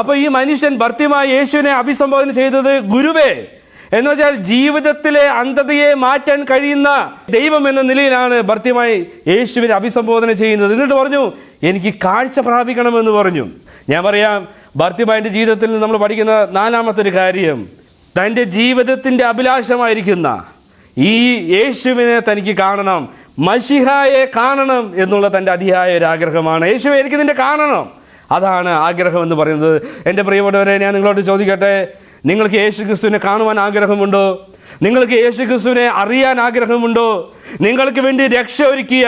അപ്പോൾ ഈ മനുഷ്യൻ ഭർത്തിമായി യേശുവിനെ അഭിസംബോധന ചെയ്തത് ഗുരുവേ എന്ന് വെച്ചാൽ ജീവിതത്തിലെ അന്ധതയെ മാറ്റാൻ കഴിയുന്ന ദൈവം എന്ന നിലയിലാണ് ഭർത്തിമായി യേശുവിനെ അഭിസംബോധന ചെയ്യുന്നത്. എന്നിട്ട് പറഞ്ഞു, എനിക്ക് കാഴ്ച പ്രാപിക്കണമെന്ന് പറഞ്ഞു. ഞാൻ പറയാം, ഭർത്തിമായിൻ്റെ ജീവിതത്തിൽ നിന്ന് നമ്മൾ പഠിക്കുന്ന നാലാമത്തെ ഒരു കാര്യം, തൻ്റെ ജീവിതത്തിൻ്റെ അഭിലാഷമായിരിക്കുന്ന ഈ യേശുവിനെ തനിക്ക് കാണണം, മശിഹായെ കാണണം എന്നുള്ള തൻ്റെ അതിയായ ഒരു ആഗ്രഹമാണ്. യേശുവെ, എനിക്ക് നിന്നെ കാണണം, അതാണ് ആഗ്രഹം എന്ന് പറയുന്നത്. എൻ്റെ പ്രിയപ്പെട്ടവരെ, ഞാൻ നിങ്ങളോട് ചോദിക്കട്ടെ, നിങ്ങൾക്ക് യേശു ക്രിസ്തുവിനെ കാണുവാൻ ആഗ്രഹമുണ്ടോ? നിങ്ങൾക്ക് യേശു ക്രിസ്തുവിനെ അറിയാൻ ആഗ്രഹമുണ്ടോ? നിങ്ങൾക്ക് വേണ്ടി രക്ഷ ഒരുക്കിയ,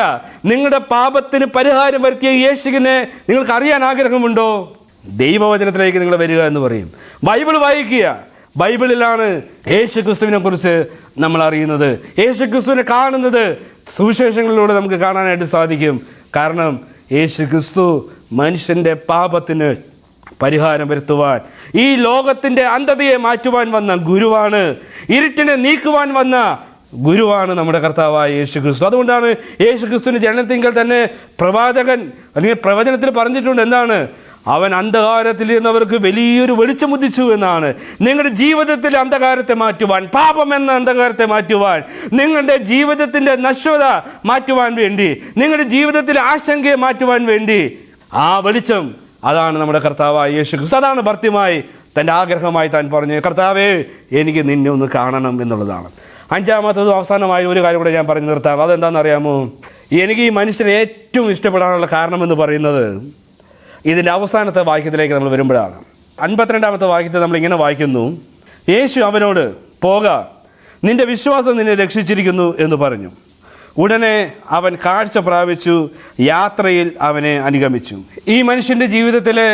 നിങ്ങളുടെ പാപത്തിന് പരിഹാരം വരുത്തിയ യേശുവിനെ നിങ്ങൾക്ക് അറിയാൻ ആഗ്രഹമുണ്ടോ? ദൈവവചനത്തിലേക്ക് നിങ്ങൾ വരിക എന്ന് പറയും. ബൈബിൾ വായിക്കുക. ബൈബിളിലാണ് യേശു ക്രിസ്തുവിനെ കുറിച്ച് നമ്മൾ അറിയുന്നത്. യേശു ക്രിസ്തുവിനെ കാണുന്നത് സുവിശേഷങ്ങളിലൂടെ നമുക്ക് കാണാനായിട്ട് സാധിക്കും. കാരണം യേശു ക്രിസ്തു മനുഷ്യൻ്റെ പാപത്തിന് പരിഹാരം വരുത്തുവാൻ, ഈ ലോകത്തിൻ്റെ അന്ധതയെ മാറ്റുവാൻ വന്ന ഗുരുവാണ്. ഇരുട്ടിനെ നീക്കുവാൻ വന്ന ഗുരുവാണ് നമ്മുടെ കർത്താവായ യേശു ക്രിസ്തു. അതുകൊണ്ടാണ് യേശു ക്രിസ്തുവിന് ജനനത്തിങ്കൽ തന്നെ പ്രവാചകൻ അല്ലെങ്കിൽ പ്രവചനത്തിൽ പറഞ്ഞിട്ടുണ്ട്, എന്താണ്? അവൻ അന്ധകാരത്തിൽ ഇരുന്നവർക്ക് വലിയൊരു വെളിച്ചം ഉദിച്ചു എന്നാണ്. നിങ്ങളുടെ ജീവിതത്തിലെ അന്ധകാരത്തെ മാറ്റുവാൻ, പാപം എന്ന അന്ധകാരത്തെ മാറ്റുവാൻ, നിങ്ങളുടെ ജീവിതത്തിൻ്റെ നശ്വത മാറ്റുവാൻ വേണ്ടി, നിങ്ങളുടെ ജീവിതത്തിലെ ആശങ്കയെ മാറ്റുവാൻ വേണ്ടി ആ വെളിച്ചം, അതാണ് നമ്മുടെ കർത്താവായ യേശു ക്രിസ്തു. അതാണ് ഭർത്തിമായി തൻ്റെ ആഗ്രഹമായി താൻ പറഞ്ഞു, കർത്താവേ, എനിക്ക് നിന്നെ ഒന്ന് കാണണം എന്നുള്ളതാണ്. അഞ്ചാമത്തതും അവസാനമായി ഒരു കാര്യം കൂടെ ഞാൻ പറഞ്ഞു നിർത്താം. അതെന്താണെന്ന് അറിയാമോ? എനിക്ക് ഈ മനുഷ്യനെ ഏറ്റവും ഇഷ്ടപ്പെടാനുള്ള കാരണമെന്ന് പറയുന്നത് ഇതിൻ്റെ അവസാനത്തെ വാക്യത്തിലേക്ക് നമ്മൾ വരുമ്പോഴാണ്. 52-ാമത്തെ വാക്യത്തിൽ നമ്മൾ ഇങ്ങനെ വായിക്കുന്നു, യേശു അവനോട്, പോക, നിന്റെ വിശ്വാസം നിന്നെ രക്ഷിച്ചിരിക്കുന്നു എന്ന് പറഞ്ഞു. ഉടനെ അവൻ കാഴ്ച പ്രാപിച്ചു, യാത്രയിൽ അവനെ അനുഗമിച്ചു. ഈ മനുഷ്യൻ്റെ ജീവിതത്തിലെ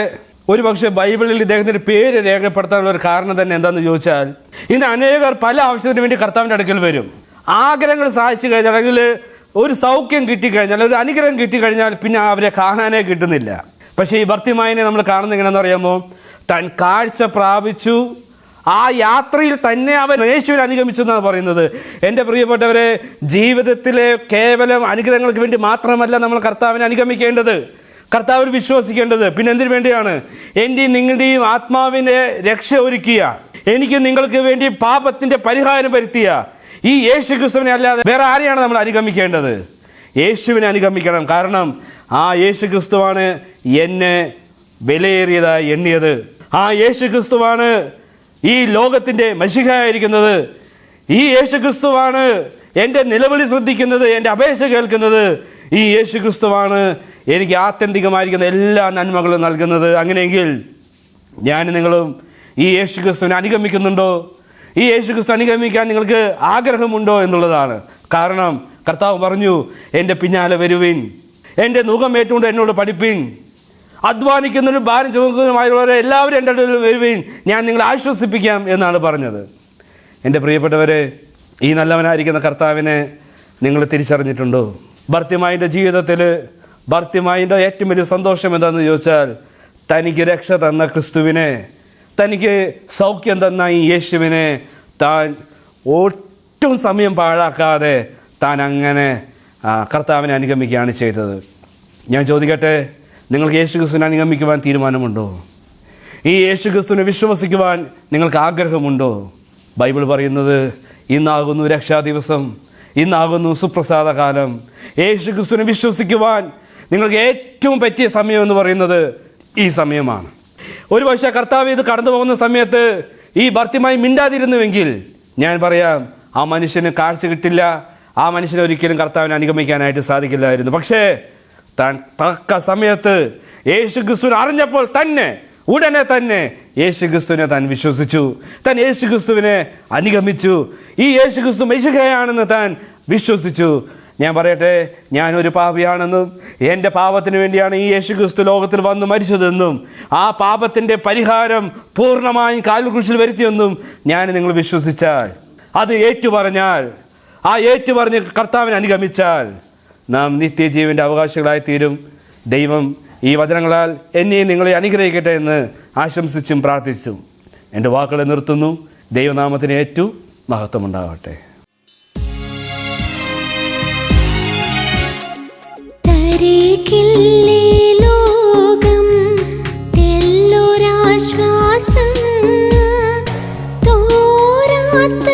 ഒരു പക്ഷേ ബൈബിളിൽ ഇദ്ദേഹത്തിൻ്റെ പേര് രേഖപ്പെടുത്താനുള്ള ഒരു കാരണം തന്നെ എന്താണെന്ന് ചോദിച്ചാൽ, ഇന്ന് അനേകർ പല ആവശ്യത്തിന് വേണ്ടി കർത്താവിൻ്റെ അടുക്കൽ വരും. ആഗ്രഹങ്ങൾ സാധിച്ചു കഴിഞ്ഞാൽ, അല്ലെങ്കിൽ ഒരു സൗഖ്യം കിട്ടിക്കഴിഞ്ഞാൽ, ഒരു അനുഗ്രഹം കിട്ടിക്കഴിഞ്ഞാൽ പിന്നെ അവരെ കാണാനേ കിട്ടുന്നില്ല. പക്ഷേ ഈ ഭർത്തിമായിനെ നമ്മൾ കാണുന്നത് എങ്ങനെയാണെന്ന് അറിയാമോ? താൻ കാഴ്ച പ്രാപിച്ചു, ആ യാത്രയിൽ തന്നെ അവൻ യേശുവിനെ അനുഗമിച്ചു എന്നാണ് പറയുന്നത്. എൻ്റെ പ്രിയപ്പെട്ടവരെ, ജീവിതത്തിലെ കേവലം അനുഗ്രഹങ്ങൾക്ക് വേണ്ടി മാത്രമല്ല നമ്മൾ കർത്താവിനെ അനുഗമിക്കേണ്ടത്, കർത്താവിൽ വിശ്വസിക്കേണ്ടത്. പിന്നെ എന്തിനു വേണ്ടിയാണ്? എൻ്റെയും നിങ്ങളുടെയും ആത്മാവിനെ രക്ഷ ഒരുക്കിയ, എനിക്ക് നിങ്ങൾക്ക് വേണ്ടി പാപത്തിൻ്റെ പരിഹാരം വരുത്തിയ ഈ യേശു ക്രിസ്തുവിനെ അല്ലാതെ വേറെ ആരെയാണ് നമ്മൾ അനുഗമിക്കേണ്ടത്? യേശുവിനെ അനുഗമിക്കണം. കാരണം ആ യേശു ക്രിസ്തുവാണ് എന്നെ വിലയേറിയതായി എണ്ണിയത്. ആ യേശു ക്രിസ്തുവാണ് ഈ ലോകത്തിൻ്റെ മശിഹയായിരിക്കുന്നത്. ഈ യേശു ക്രിസ്തുവാണ് എൻ്റെ നിലവിളി ശ്രദ്ധിക്കുന്നത്, എൻ്റെ അപേക്ഷ കേൾക്കുന്നത്. ഈ യേശു ക്രിസ്തുവാണ് എനിക്ക് ആത്യന്തികമായിരിക്കുന്ന എല്ലാ നന്മകളും നൽകുന്നത്. അങ്ങനെയെങ്കിൽ ഞാൻ നിങ്ങളും ഈ യേശു ക്രിസ്തുവിനെ അനുഗമിക്കുന്നുണ്ടോ? ഈ യേശു ക്രിസ്തു അനുഗമിക്കാൻ നിങ്ങൾക്ക് ആഗ്രഹമുണ്ടോ എന്നുള്ളതാണ്. കാരണം കർത്താവ് പറഞ്ഞു, എൻ്റെ പിന്നാലെ വരുവിൻ, എൻ്റെ നുകം ഏറ്റുകൊണ്ട് എന്നോട് പഠിപ്പിൻ, അധ്വാനിക്കുന്നതിനും ഭാരം ചുമക്കുന്നതിനുമായുള്ളവരെ എല്ലാവരും എൻ്റെ അടുത്ത് വരുവിൻ, ഞാൻ നിങ്ങളെ ആശ്വസിപ്പിക്കാം എന്നാണ് പറഞ്ഞത്. എൻ്റെ പ്രിയപ്പെട്ടവരെ, ഈ നല്ലവനായിരിക്കുന്ന കർത്താവിനെ നിങ്ങൾ തിരിച്ചറിഞ്ഞിട്ടുണ്ടോ? ഭർത്തിമായിൻ്റെ ജീവിതത്തിൽ ഭർത്തിമായിൻ്റെ ഏറ്റവും വലിയ സന്തോഷം എന്താണെന്ന് ചോദിച്ചാൽ, തനിക്ക് രക്ഷ തന്ന ക്രിസ്തുവിനെ, തനിക്ക് സൗഖ്യം തന്ന ഈ യേശുവിനെ താൻ ഒട്ടും സമയം പാഴാക്കാതെ താൻ അങ്ങനെ കർത്താവിനെ അനുഗമിക്കുകയാണ് ചെയ്തത്. ഞാൻ ചോദിക്കട്ടെ, നിങ്ങൾക്ക് യേശു ക്രിസ്തുവിനെ അനുഗമിക്കുവാൻ തീരുമാനമുണ്ടോ? ഈ യേശു ക്രിസ്തുവിനെ വിശ്വസിക്കുവാൻ നിങ്ങൾക്ക് ആഗ്രഹമുണ്ടോ? ബൈബിൾ പറയുന്നത്, ഇന്നാകുന്നു രക്ഷാ ദിവസം, ഇന്നാകുന്നു സുപ്രസാദ കാലം. യേശു ക്രിസ്തുവിനെ വിശ്വസിക്കുവാൻ നിങ്ങൾക്ക് ഏറ്റവും പറ്റിയ സമയം എന്ന് പറയുന്നത് ഈ സമയമാണ്. ഒരു പക്ഷേ കർത്താവ് ഇത് കടന്നു പോകുന്ന സമയത്ത് ഈ ഭർത്തിമായി മിണ്ടാതിരുന്നുവെങ്കിൽ ഞാൻ പറയാം, ആ മനുഷ്യന് കാഴ്ച കിട്ടില്ല, ആ മനുഷ്യനെ ഒരിക്കലും കർത്താവിനെ അനുഗമിക്കാനായിട്ട് സാധിക്കില്ലായിരുന്നു. പക്ഷേ താൻ തക്ക സമയത്ത് യേശു ക്രിസ്തുവിനെ അറിഞ്ഞപ്പോൾ തന്നെ, ഉടനെ തന്നെ യേശു ക്രിസ്തുവിനെ താൻ വിശ്വസിച്ചു, താൻ യേശു ക്രിസ്തുവിനെ അനുഗമിച്ചു. ഈ യേശു ക്രിസ്തു മെശിഹയാണെന്ന് താൻ വിശ്വസിച്ചു. ഞാൻ പറയട്ടെ, ഞാനൊരു പാപിയാണെന്നും എൻ്റെ പാപത്തിന് വേണ്ടിയാണ് ഈ യേശു ക്രിസ്തു ലോകത്തിൽ വന്ന് മരിച്ചതെന്നും ആ പാപത്തിൻ്റെ പരിഹാരം പൂർണ്ണമായും കാൽകുരിശിൽ വരുത്തിയെന്നും ഞാൻ നിങ്ങൾ വിശ്വസിച്ചാൽ, അത് ഏറ്റുപറഞ്ഞാൽ, ആ ഏറ്റുപറഞ്ഞ് കർത്താവിനെ അനുഗമിച്ചാൽ നാം നിത്യജീവൻ്റെ അവകാശികളായി തീരും. ദൈവം ഈ വചനങ്ങളാൽ എന്നെയും നിങ്ങളെ അനുഗ്രഹിക്കട്ടെ എന്ന് ആശംസിച്ചും പ്രാർത്ഥിച്ചും എൻ്റെ വാക്കുകളെ നിർത്തുന്നു. ദൈവനാമത്തിന് ഏറ്റവും മഹത്വമുണ്ടാകട്ടെ. തരികില്ലേ ലോകം തെല്ലൊരാശ്വാസം, തോരാത്ത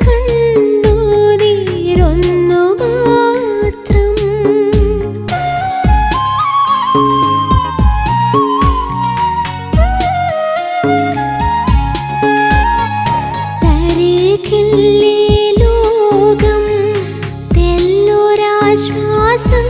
കണ്ണുനീരൊന്നു മാത്രം. തരികില്ലേ ലോകം തെല്ലൊരാശ്വാസം,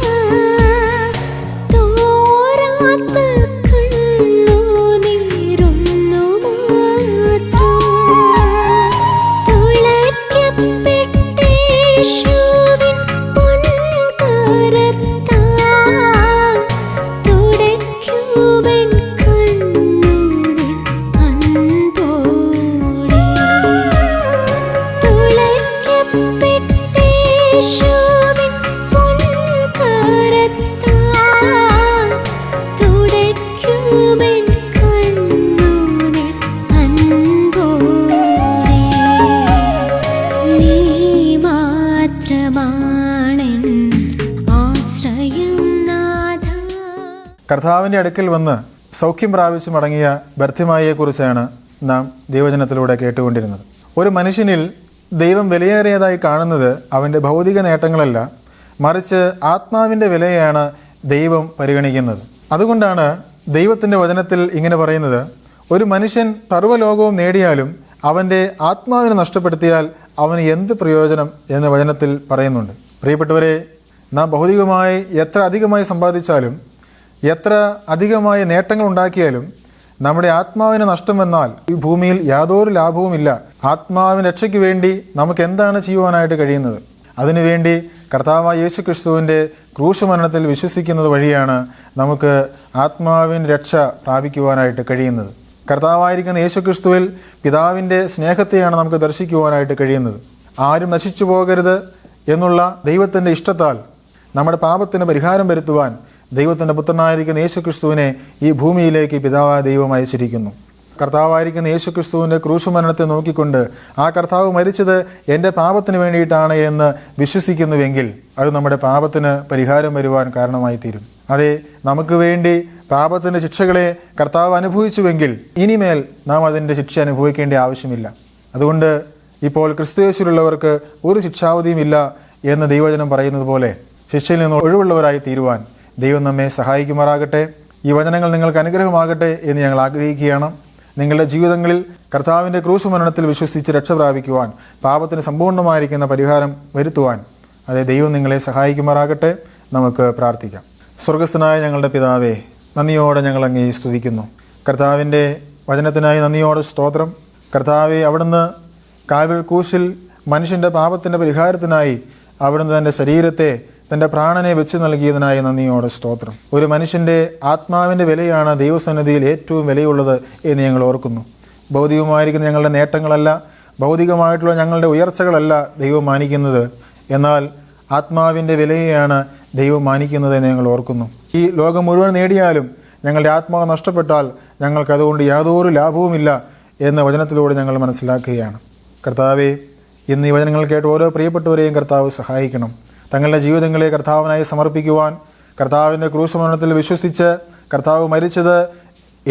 കർത്താവിൻ്റെ അടുക്കൽ വന്ന് സൗഖ്യം പ്രാപിച്ച് മടങ്ങിയ ബർത്തിമായിയെക്കുറിച്ചാണ് നാം ദൈവവചനത്തിലൂടെ കേട്ടുകൊണ്ടിരുന്നത്. ഒരു മനുഷ്യനിൽ ദൈവം വിലയേറിയതായി കാണുന്നത് അവൻ്റെ ഭൗതിക നേട്ടങ്ങളല്ല, മറിച്ച് ആത്മാവിൻ്റെ വിലയാണ് ദൈവം പരിഗണിക്കുന്നത്. അതുകൊണ്ടാണ് ദൈവത്തിൻ്റെ വചനത്തിൽ ഇങ്ങനെ പറയുന്നത്, ഒരു മനുഷ്യൻ സർവ്വലോകവും നേടിയാലും അവൻ്റെ ആത്മാവിനെ നഷ്ടപ്പെടുത്തിയാൽ അവന് എന്ത് പ്രയോജനം എന്ന് വചനത്തിൽ പറയുന്നുണ്ട്. പ്രിയപ്പെട്ടവരെ, നാം ഭൗതികമായി എത്ര അധികമായി സമ്പാദിച്ചാലും എത്ര അധികമായ നേട്ടങ്ങൾ ഉണ്ടാക്കിയാലും നമ്മുടെ ആത്മാവിന് നഷ്ടം വന്നാൽ ഈ ഭൂമിയിൽ യാതൊരു ലാഭവുമില്ല. ആത്മാവിന് രക്ഷയ്ക്ക് വേണ്ടി നമുക്ക് എന്താണ് ചെയ്യുവാനായിട്ട് കഴിയുന്നത്? അതിനുവേണ്ടി കർത്താവായ യേശു ക്രിസ്തുവിൻ്റെ ക്രൂശ് മരണത്തിൽ വിശ്വസിക്കുന്നത് വഴിയാണ് നമുക്ക് ആത്മാവിന് രക്ഷ പ്രാപിക്കുവാനായിട്ട് കഴിയുന്നത്. കർത്താവായിരിക്കുന്ന യേശു ക്രിസ്തുവിൽ പിതാവിൻ്റെ സ്നേഹത്തെയാണ് നമുക്ക് ദർശിക്കുവാനായിട്ട് കഴിയുന്നത്. ആരും നശിച്ചു പോകരുത് എന്നുള്ള ദൈവത്തിൻ്റെ ഇഷ്ടത്താൽ നമ്മുടെ പാപത്തിന് പരിഹാരം വരുത്തുവാൻ ദൈവത്തിൻ്റെ പുത്രനായിരിക്കുന്ന യേശുക്രിസ്തുവിനെ ഈ ഭൂമിയിലേക്ക് പിതാവായ ദൈവം അയച്ചിരിക്കുന്നു. കർത്താവായിരിക്കുന്ന യേശുക്രിസ്തുവിൻ്റെ ക്രൂശുമരണത്തെ നോക്കിക്കൊണ്ട് ആ കർത്താവ് മരിച്ചത് എൻ്റെ പാപത്തിന് വേണ്ടിയിട്ടാണ് എന്ന് വിശ്വസിക്കുന്നുവെങ്കിൽ അത് നമ്മുടെ പാപത്തിന് പരിഹാരം വരുവാൻ കാരണമായി തീരും. അതെ, നമുക്ക് വേണ്ടി പാപത്തിൻ്റെ ശിക്ഷകളെ കർത്താവ് അനുഭവിച്ചുവെങ്കിൽ ഇനിമേൽ നാം അതിൻ്റെ ശിക്ഷ അനുഭവിക്കേണ്ട ആവശ്യമില്ല. അതുകൊണ്ട് ഇപ്പോൾ ക്രിസ്തുയേശുവിലുള്ളവർക്ക് ഒരു ശിക്ഷാവധിയുമില്ല എന്ന് ദൈവവചനം പറയുന്നത് പോലെ ശിക്ഷയിൽ നിന്ന് ഒഴിവുള്ളവരായി തീരുവാൻ ദൈവം നമ്മെ സഹായിക്കുമാറാകട്ടെ. ഈ വചനങ്ങൾ നിങ്ങൾക്ക് അനുഗ്രഹമാകട്ടെ എന്ന് ഞങ്ങൾ ആഗ്രഹിക്കുകയാണ്. നിങ്ങളുടെ ജീവിതങ്ങളിൽ കർത്താവിൻ്റെ ക്രൂശുമരണത്തിൽ വിശ്വസിച്ച് രക്ഷ പ്രാപിക്കുവാൻ, പാപത്തിന് സമ്പൂർണ്ണമായിരിക്കുന്ന പരിഹാരം വരുത്തുവാൻ അതേ ദൈവം നിങ്ങളെ സഹായിക്കുമാറാകട്ടെ. നമുക്ക് പ്രാർത്ഥിക്കാം. സ്വർഗസ്ഥനായ ഞങ്ങളുടെ പിതാവേ, നന്ദിയോടെ ഞങ്ങൾ അങ്ങേ സ്തുതിക്കുന്നു. കർത്താവിൻ്റെ വചനത്തിനായി നന്ദിയോടെ സ്തോത്രം. കർത്താവെ, അവിടുന്ന് കാൽവരി ക്രൂശിൽ മനുഷ്യൻ്റെ പാപത്തിൻ്റെ പരിഹാരത്തിനായി അവിടുന്ന് തൻ്റെ ശരീരത്തെ, തൻ്റെ പ്രാണനെ വെച്ച് നൽകിയതിനായി നന്ദിയോടെ സ്തോത്രം. ഒരു മനുഷ്യൻ്റെ ആത്മാവിൻ്റെ വിലയാണ് ദൈവസന്നിധിയിൽ ഏറ്റവും വിലയുള്ളത് എന്ന് ഞങ്ങൾ ഓർക്കുന്നു. ഭൗതികമായിരിക്കുന്ന ഞങ്ങളുടെ നേട്ടങ്ങളല്ല, ഭൗതികമായിട്ടുള്ള ഞങ്ങളുടെ ഉയർച്ചകളല്ല ദൈവം മാനിക്കുന്നത്, എന്നാൽ ആത്മാവിൻ്റെ വിലയെയാണ് ദൈവം മാനിക്കുന്നത് എന്ന് ഞങ്ങൾ ഓർക്കുന്നു. ഈ ലോകം മുഴുവൻ നേടിയാലും ഞങ്ങളുടെ ആത്മാവ് നഷ്ടപ്പെട്ടാൽ ഞങ്ങൾക്കതുകൊണ്ട് യാതൊരു ലാഭവുമില്ല എന്ന് വചനത്തിലൂടെ ഞങ്ങൾ മനസ്സിലാക്കുകയാണ്. കർത്താവെ, ഇന്ന് ഈ വചനങ്ങൾ കേട്ട് ഓരോ പ്രിയപ്പെട്ടവരെയും കർത്താവ് സഹായിക്കണം. തങ്ങളുടെ ജീവിതങ്ങളെ കർത്താവിനായി സമർപ്പിക്കുവാൻ, കർത്താവിൻ്റെ ക്രൂശുമരണത്തിൽ വിശ്വസിച്ച് കർത്താവ് മരിച്ചത്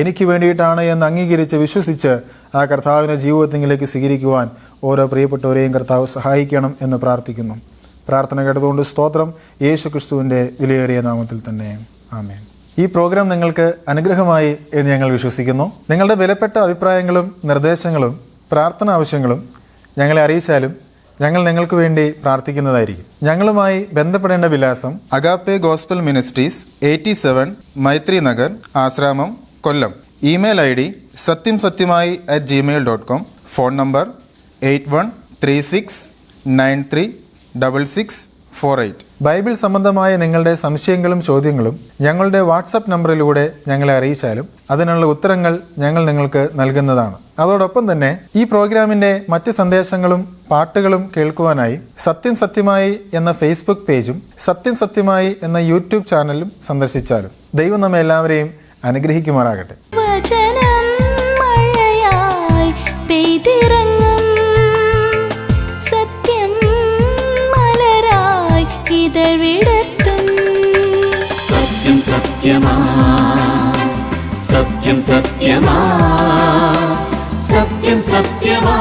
എനിക്ക് വേണ്ടിയിട്ടാണ് എന്ന് അംഗീകരിച്ച് വിശ്വസിച്ച് ആ കർത്താവിനെ ജീവിതത്തിലേക്ക് സ്വീകരിക്കുവാൻ ഓരോ പ്രിയപ്പെട്ടവരെയും കർത്താവ് സഹായിക്കണം എന്ന് പ്രാർത്ഥിക്കുന്നു. പ്രാർത്ഥന കേട്ടതുകൊണ്ട് സ്തോത്രം. യേശു ക്രിസ്തുവിൻ്റെ വിലയേറിയ നാമത്തിൽ തന്നെ ആമേൻ. ഈ പ്രോഗ്രാം നിങ്ങൾക്ക് അനുഗ്രഹമായി എന്ന് ഞങ്ങൾ വിശ്വസിക്കുന്നു. നിങ്ങളുടെ വിലപ്പെട്ട അഭിപ്രായങ്ങളും നിർദ്ദേശങ്ങളും പ്രാർത്ഥന ആവശ്യങ്ങളും ഞങ്ങളെ അറിയിച്ചാലും ഞങ്ങൾ നിങ്ങൾക്ക് വേണ്ടി പ്രാർത്ഥിക്കുന്നതായിരിക്കും. ഞങ്ങളുമായി ബന്ധപ്പെടേണ്ട വിലാസം Agape gospel ministries, 87 Maithri Nagar, Asramam, Kollam. Email ID satyamsatyamai@gmail.com. Phone number 8136936648. Bible സംബന്ധമായ നിങ്ങളുടെ സംശയങ്ങളും ചോദ്യങ്ങളും ഞങ്ങളുടെ വാട്സപ്പ് നമ്പറിലൂടെ ഞങ്ങളെ അറിയിച്ചാലും അതിനുള്ള ഉത്തരങ്ങൾ ഞങ്ങൾ നിങ്ങൾക്ക് നൽകുന്നതാണ്. അതോടൊപ്പം തന്നെ ഈ പ്രോഗ്രാമിൻ്റെ മറ്റ് സന്ദേശങ്ങളും പാട്ടുകളും കേൾക്കുവാനായി സത്യം സത്യമായി എന്ന ഫേസ്ബുക്ക് പേജും സത്യം സത്യമായി എന്ന യൂട്യൂബ് ചാനലും സന്ദർശിച്ചാലും ദൈവം നമ്മെ എല്ലാവരെയും അനുഗ്രഹിക്കുമാറാകട്ടെ. വചനം മഴയായി പെയ്തിറങ്ങും, സത്യം മലരായി ഇതൾവിടർത്തും. സത്യം സത്യമാ, സത്യം സത്യമാ, സത്യം സത്യമാ.